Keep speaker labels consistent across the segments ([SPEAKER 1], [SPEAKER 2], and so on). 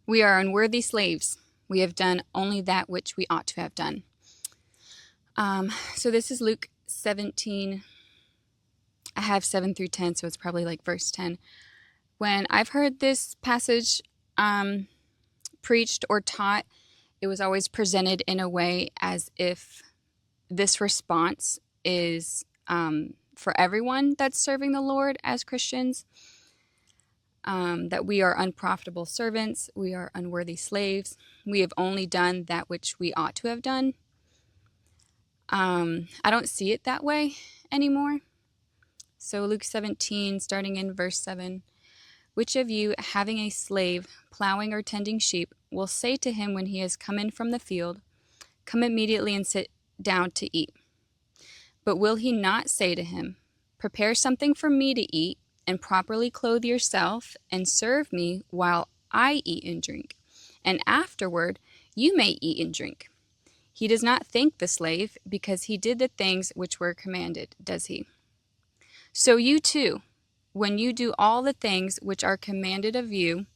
[SPEAKER 1] We are unworthy slaves. We have done only that which we ought to have done. So this is Luke 17. I have 7 through 10, so it's probably like verse 10. When I've heard this passage preached or taught, it was always presented in a way as if this response is for everyone that's serving the Lord as Christians, that we are unprofitable servants, we are unworthy slaves, we have only done that which we ought to have done. I don't see it that way anymore. So Luke 17, starting in verse 7, which of you, having a slave plowing or tending sheep, will say to him when he has come in from the field, come immediately and sit down to eat? But will he not say to him, prepare something for me to eat, and properly clothe yourself, and serve me while I eat and drink, and afterward you may eat and drink? He does not thank the slave, because he did the things which were commanded, does he? So you too, when you do all the things which are commanded of you,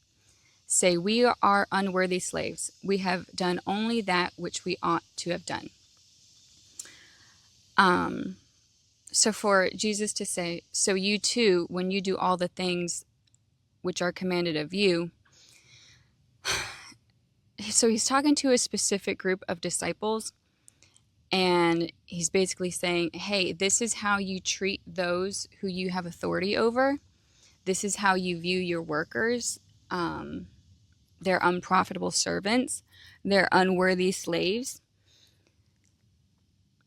[SPEAKER 1] say, we are unworthy slaves. We have done only that which we ought to have done. So for Jesus to say, so you too, when you do all the things which are commanded of you, so he's talking to a specific group of disciples, and he's basically saying, hey, this is how you treat those who you have authority over. This is how you view your workers. They're unprofitable servants. They're unworthy slaves.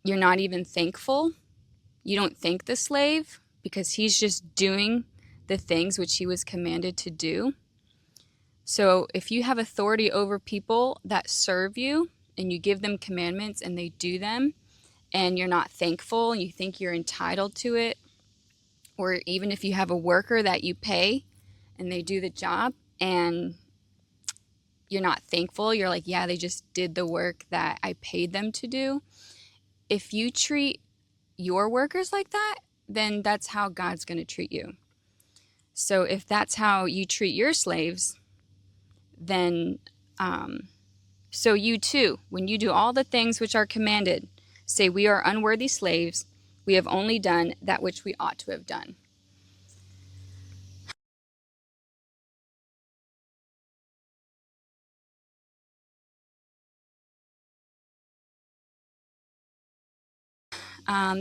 [SPEAKER 1] You're not even thankful. You don't thank the slave because he's just doing the things which he was commanded to do. So if you have authority over people that serve you and you give them commandments and they do them, and you're not thankful and you think you're entitled to it, or even if you have a worker that you pay and they do the job and you're not thankful, you're like, yeah, they just did the work that I paid them to do. If you treat your workers like that, then that's how God's going to treat you. So if that's how you treat your slaves, then so you too, when you do all the things which are commanded, say, we are unworthy slaves. We have only done that which we ought to have done.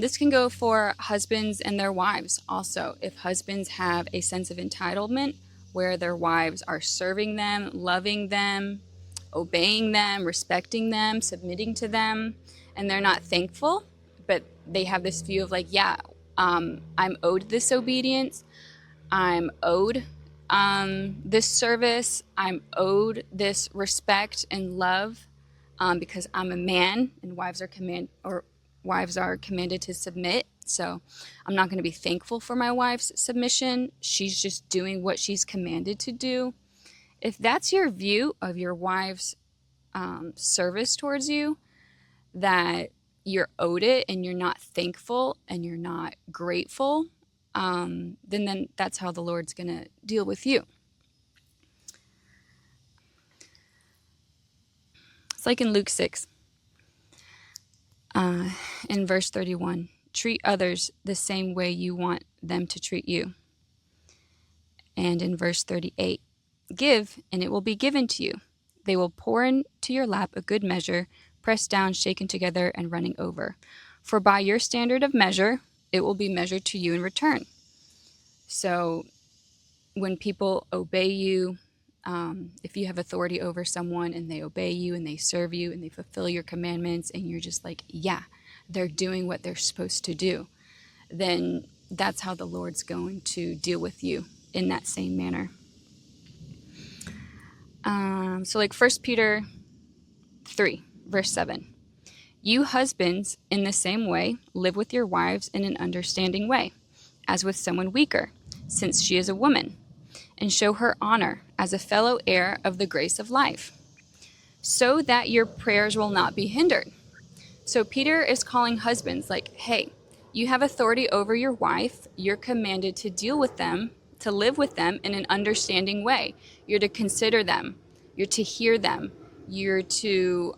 [SPEAKER 1] This can go for husbands and their wives also. If husbands have a sense of entitlement where their wives are serving them, loving them, obeying them, respecting them, submitting to them, and they're not thankful, but they have this view of like, yeah, I'm owed this obedience, I'm owed this service, I'm owed this respect and love because I'm a man, and wives are commanded to submit. So I'm not going to be thankful for my wife's submission. She's just doing what she's commanded to do. If that's your view of your wife's service towards you, that you're owed it and you're not thankful and you're not grateful, then that's how the Lord's going to deal with you. It's like in Luke 6, in verse 31, treat others the same way you want them to treat you. And in verse 38, give, and it will be given to you. They will pour into your lap a good measure, pressed down, shaken together, and running over. For by your standard of measure, it will be measured to you in return. So when people obey you, if you have authority over someone and they obey you and they serve you and they fulfill your commandments and you're just like, yeah, they're doing what they're supposed to do, then that's how the Lord's going to deal with you in that same manner. So like 1 Peter 3, verse 7. You husbands, in the same way, live with your wives in an understanding way, as with someone weaker, since she is a woman, and show her honor as a fellow heir of the grace of life, so that your prayers will not be hindered. So Peter is calling husbands like, hey, you have authority over your wife. You're commanded to deal with them, to live with them in an understanding way. You're to consider them. You're to hear them. You're to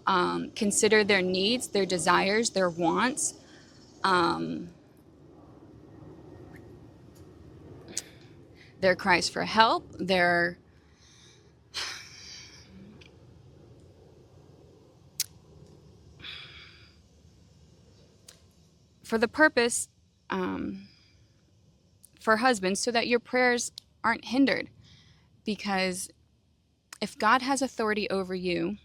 [SPEAKER 1] consider their needs, their desires, their wants. Their cries for help, their for the purpose for husbands, so that your prayers aren't hindered. Because if God has authority over you,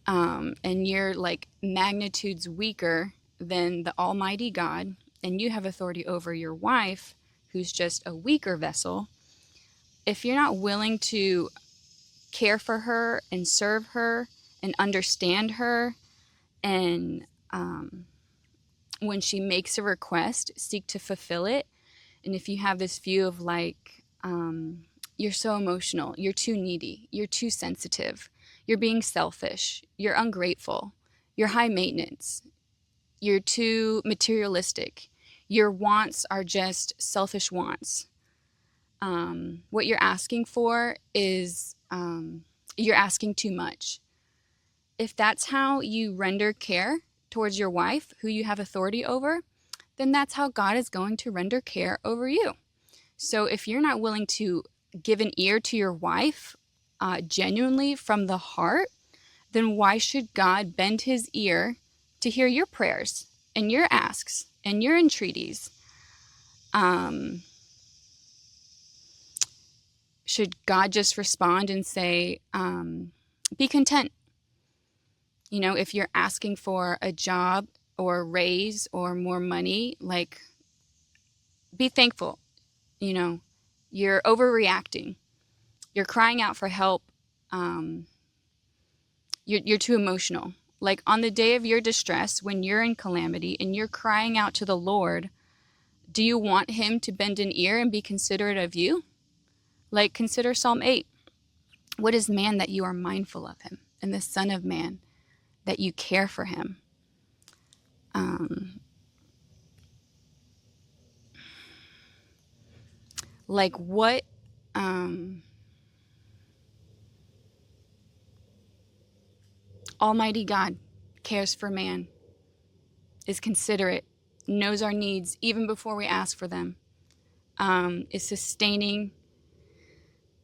[SPEAKER 1] and you're like magnitudes weaker than the Almighty God, and you have authority over your wife, who's just a weaker vessel, if you're not willing to care for her and serve her and understand her, and when she makes a request, seek to fulfill it, and if you have this view of like, you're so emotional, you're too needy, you're too sensitive, you're being selfish, you're ungrateful, you're high maintenance, you're too materialistic, your wants are just selfish wants. What you're asking for is, you're asking too much. If that's how you render care towards your wife, who you have authority over, then that's how God is going to render care over you. So if you're not willing to give an ear to your wife genuinely from the heart, then why should God bend his ear to hear your prayers and your asks and your entreaties? Should God just respond and say, be content? You know, if you're asking for a job or a raise or more money, like, be thankful. You know, you're overreacting. You're crying out for help. You're too emotional. Like on the day of your distress, when you're in calamity and you're crying out to the Lord, do you want him to bend an ear and be considerate of you? Like, consider Psalm 8. What is man that you are mindful of him, and the Son of Man that you care for him? Like what Almighty God cares for man, is considerate, knows our needs even before we ask for them, is sustaining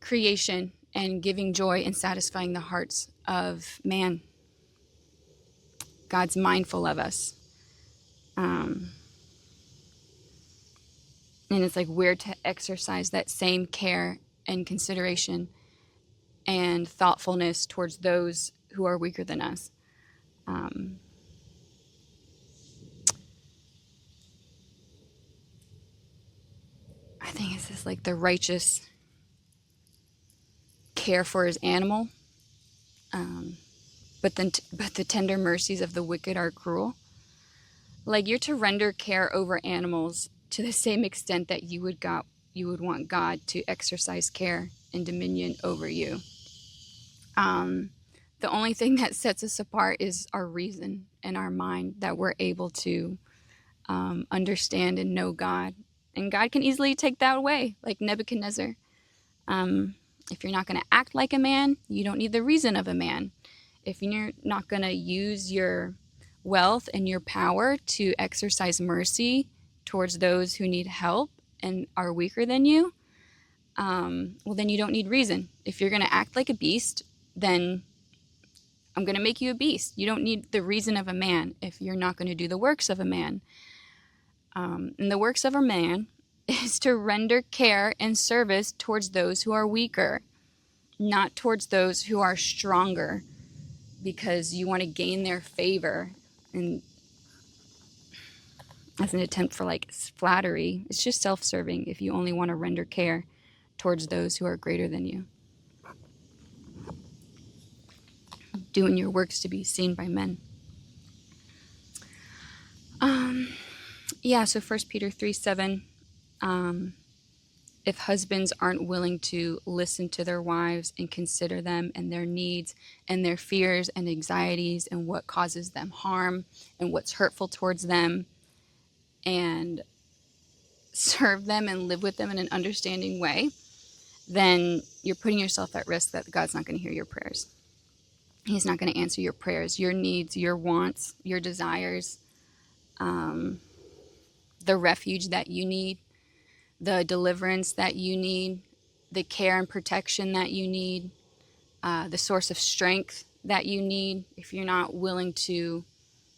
[SPEAKER 1] creation and giving joy and satisfying the hearts of man. God's mindful of us. And it's like we're to exercise that same care and consideration and thoughtfulness towards those who are weaker than us. I think it's just like the righteous care for his animal, but the tender mercies of the wicked are cruel. Like, you're to render care over animals to the same extent that you would want God to exercise care and dominion over you. The only thing that sets us apart is our reason and our mind, that we're able to understand and know God. And God can easily take that away, like Nebuchadnezzar. If you're not going to act like a man, you don't need the reason of a man. If you're not going to use your wealth and your power to exercise mercy towards those who need help and are weaker than you, well, then you don't need reason. If you're going to act like a beast, then I'm going to make you a beast. You don't need the reason of a man if you're not going to do the works of a man. And the works of a man is to render care and service towards those who are weaker, not towards those who are stronger, because you want to gain their favor, and as an attempt for like flattery. It's just self-serving if you only want to render care towards those who are greater than you, doing your works to be seen by men. So 1 Peter 3:7, if husbands aren't willing to listen to their wives and consider them and their needs and their fears and anxieties and what causes them harm and what's hurtful towards them, and serve them and live with them in an understanding way, then you're putting yourself at risk that God's not going to hear your prayers. He's not going to answer your prayers, your needs, your wants, your desires, the refuge that you need, the deliverance that you need, the care and protection that you need, the source of strength that you need. If you're not willing to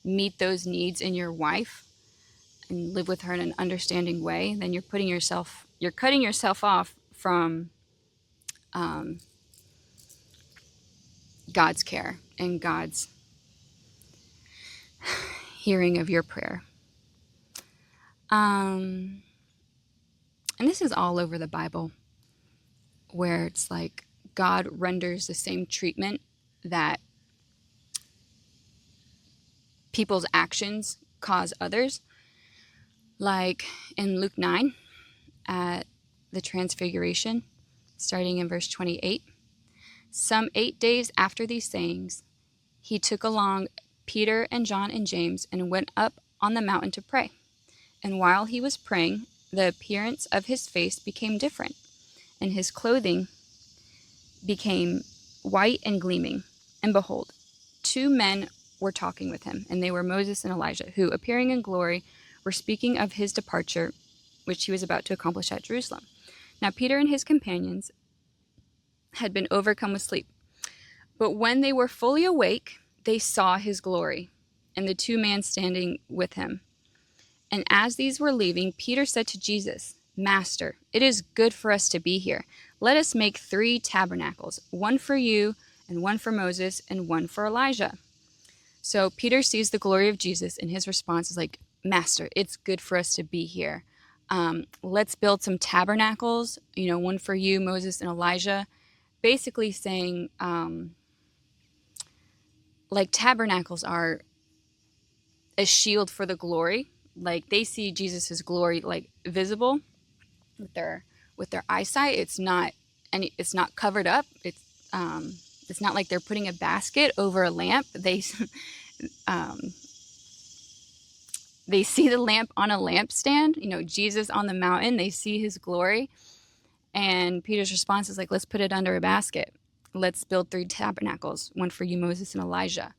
[SPEAKER 1] meet those needs in your wife and live with her in an understanding way, then you're cutting yourself off from God's care and God's hearing of your prayer. And this is all over the Bible, where it's like God renders the same treatment that people's actions cause others. Like in Luke 9 at the Transfiguration, starting in verse 28. Some 8 days after these sayings, he took along Peter and John and James and went up on the mountain to pray. And while he was praying, the appearance of his face became different, and his clothing became white and gleaming. And behold, 2 men were talking with him, and they were Moses and Elijah, who, appearing in glory, were speaking of his departure, which he was about to accomplish at Jerusalem. Now Peter and his companions had been overcome with sleep. But when they were fully awake, they saw his glory, and the 2 men standing with him. And as these were leaving, Peter said to Jesus, Master, it is good for us to be here. Let us make 3 tabernacles, one for you, and one for Moses, and one for Elijah. So Peter sees the glory of Jesus, and his response is like, Master, it's good for us to be here. Let's build some tabernacles, one for you, Moses, and Elijah. Basically saying, like tabernacles are a shield for the glory. Like they see Jesus's glory like visible with their eyesight. It's not covered up. It's not like they're putting a basket over a lamp. They see the lamp on a lampstand, Jesus on the mountain. They see his glory. And Peter's response is like, let's put it under a basket. Let's build 3 tabernacles, one for you, Moses, and Elijah.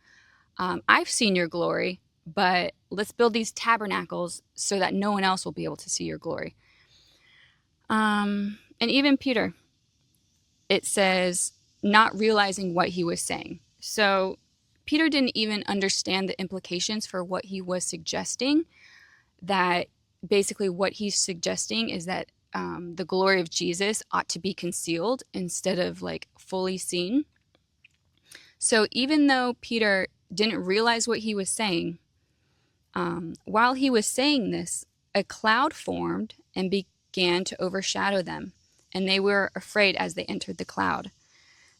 [SPEAKER 1] I've seen your glory, but let's build these tabernacles so that no one else will be able to see your glory. And even Peter, it says, not realizing what he was saying. So Peter didn't even understand the implications for what he was suggesting, that basically what he's suggesting is that the glory of Jesus ought to be concealed instead of like fully seen. So even though Peter didn't realize what he was saying, while he was saying this, a cloud formed and began to overshadow them, and they were afraid as they entered the cloud.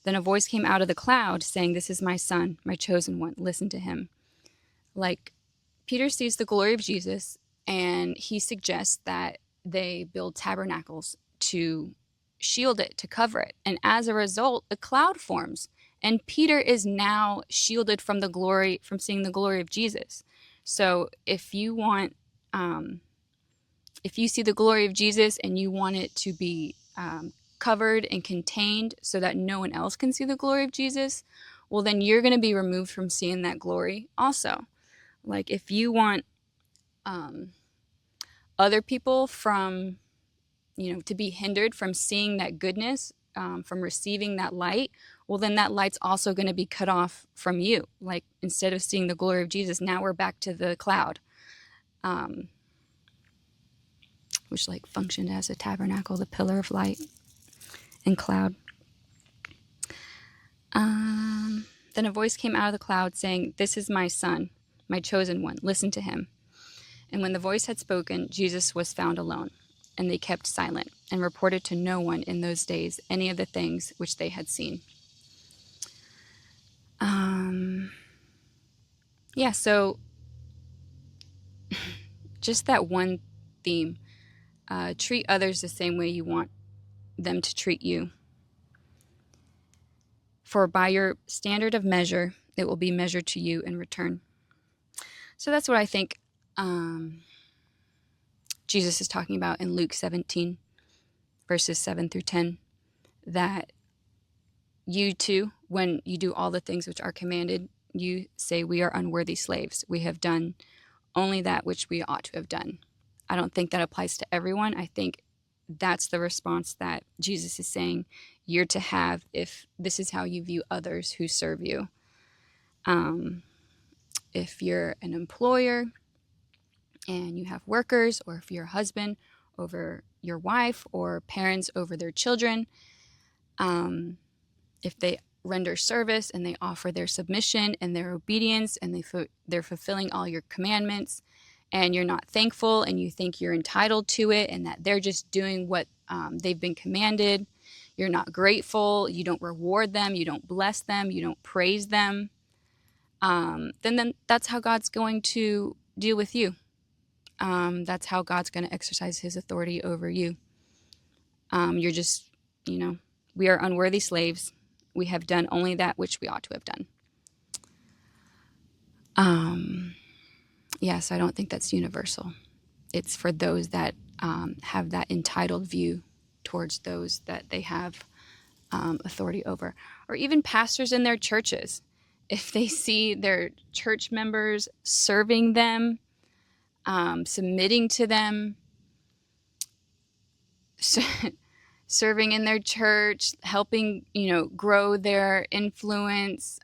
[SPEAKER 1] Then a voice came out of the cloud saying, This is my son, my chosen one. Listen to him. Like Peter sees the glory of Jesus, and he suggests that they build tabernacles to shield it, to cover it. And as a result, a cloud forms. And Peter is now shielded from seeing the glory of Jesus. So if you see the glory of Jesus and you want it to be covered and contained so that no one else can see the glory of Jesus, well, then you're going to be removed from seeing that glory also. Like if you want other people from, to be hindered from seeing that goodness, from receiving that light, well, then that light's also going to be cut off from you. Like instead of seeing the glory of Jesus, now we're back to the cloud, which like functioned as a tabernacle, the pillar of light and cloud. Then a voice came out of the cloud saying, This is my son, my chosen one. Listen to him. And when the voice had spoken, Jesus was found alone. And they kept silent and reported to no one in those days any of the things which they had seen. So just that one theme. Treat others the same way you want them to treat you. For by your standard of measure, it will be measured to you in return. So that's what I think Jesus is talking about in Luke 17, verses 7 through 10. that you too, when you do all the things which are commanded, you say, we are unworthy slaves. We have done only that which we ought to have done. I don't think that applies to everyone. I think that's the response that Jesus is saying you're to have if this is how you view others who serve you. If you're an employer and you have workers, or if you're a husband over your wife, or parents over their children, if they render service and they offer their submission and their obedience, and they're fulfilling all your commandments, and you're not thankful and you think you're entitled to it and that they're just doing what they've been commanded, you're not grateful, you don't reward them, you don't bless them, you don't praise them, then that's how God's going to deal with you. That's how God's going to exercise his authority over you. You're just, we are unworthy slaves. We have done only that which we ought to have done. Yes, I don't think that's universal. It's for those that have that entitled view towards those that they have authority over. Or even pastors in their churches. If they see their church members serving them, submitting to them, serving in their church, helping, grow their influence,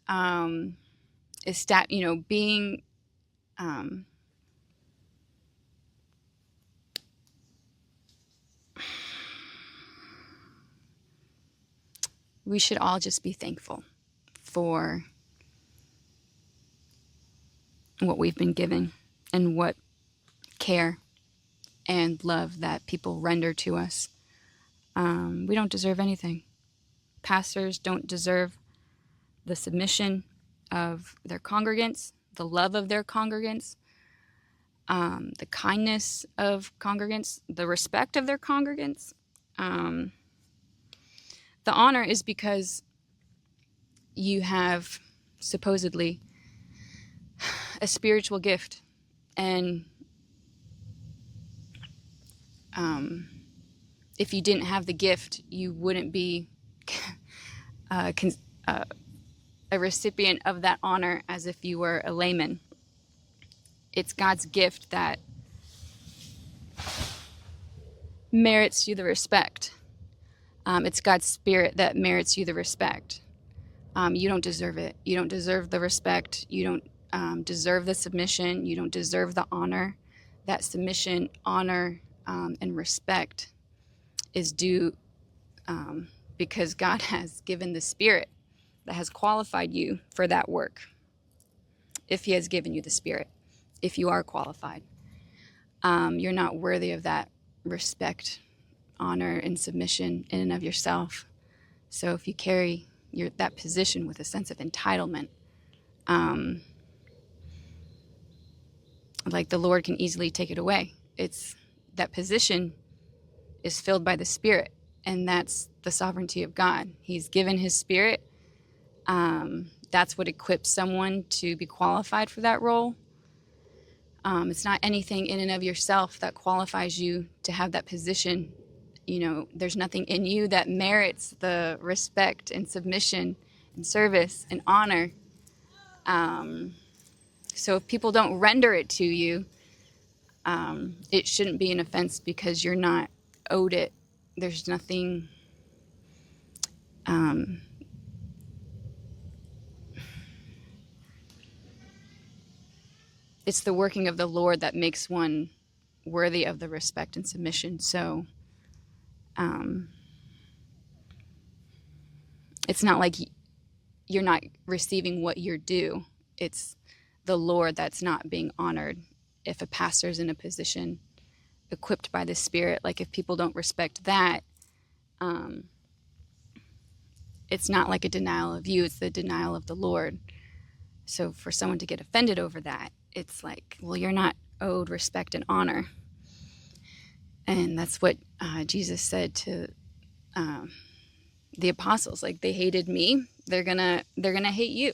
[SPEAKER 1] being we should all just be thankful for what we've been given and what care and love that people render to us. We don't deserve anything. Pastors don't deserve the submission of their congregants, the love of their congregants, the kindness of congregants, the respect of their congregants. The honor is because you have supposedly a spiritual gift, and if you didn't have the gift, you wouldn't be a recipient of that honor as if you were a layman. It's God's gift that merits you the respect. It's God's spirit that merits you the respect. You don't deserve it. You don't deserve the respect. You don't deserve the submission. You don't deserve the honor. That submission, honor, and respect is due because God has given the Spirit that has qualified you for that work. If he has given you the Spirit, if you are qualified, you're not worthy of that respect, honor, and submission in and of yourself. So if you carry that position with a sense of entitlement, like the Lord can easily take it away. It's that position is filled by the Spirit, and that's the sovereignty of God. He's given his Spirit. That's what equips someone to be qualified for that role. It's not anything in and of yourself that qualifies you to have that position. There's nothing in you that merits the respect and submission and service and honor. So if people don't render it to you, it shouldn't be an offense because you're not owed it. There's nothing it's the working of the Lord that makes one worthy of the respect and submission. So it's not like you're not receiving what you're due. It's the Lord that's not being honored. If a pastor's in a position equipped by the Spirit, like if people don't respect that, it's not like a denial of you, it's the denial of the Lord. So for someone to get offended over that, it's like, well, you're not owed respect and honor. And that's what Jesus said to the apostles. Like, they hated me, they're gonna hate you.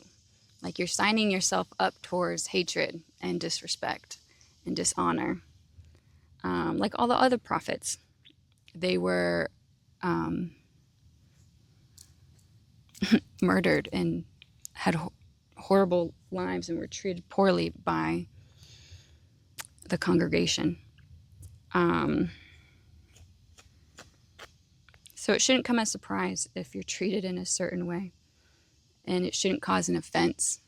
[SPEAKER 1] Like, you're signing yourself up towards hatred and disrespect and dishonor. Like all the other prophets, they were murdered and had horrible lives and were treated poorly by the congregation. So it shouldn't come as a surprise if you're treated in a certain way, and it shouldn't cause an offense,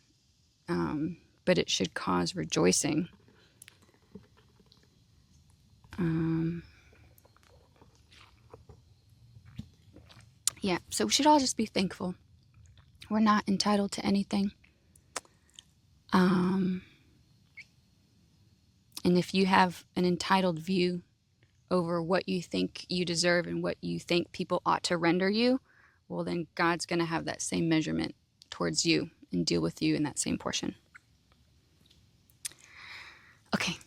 [SPEAKER 1] but it should cause rejoicing. Yeah, so we should all just be thankful. We're not entitled to anything. And if you have an entitled view over what you think you deserve and what you think people ought to render you, well, then God's going to have that same measurement towards you and deal with you in that same portion. Okay,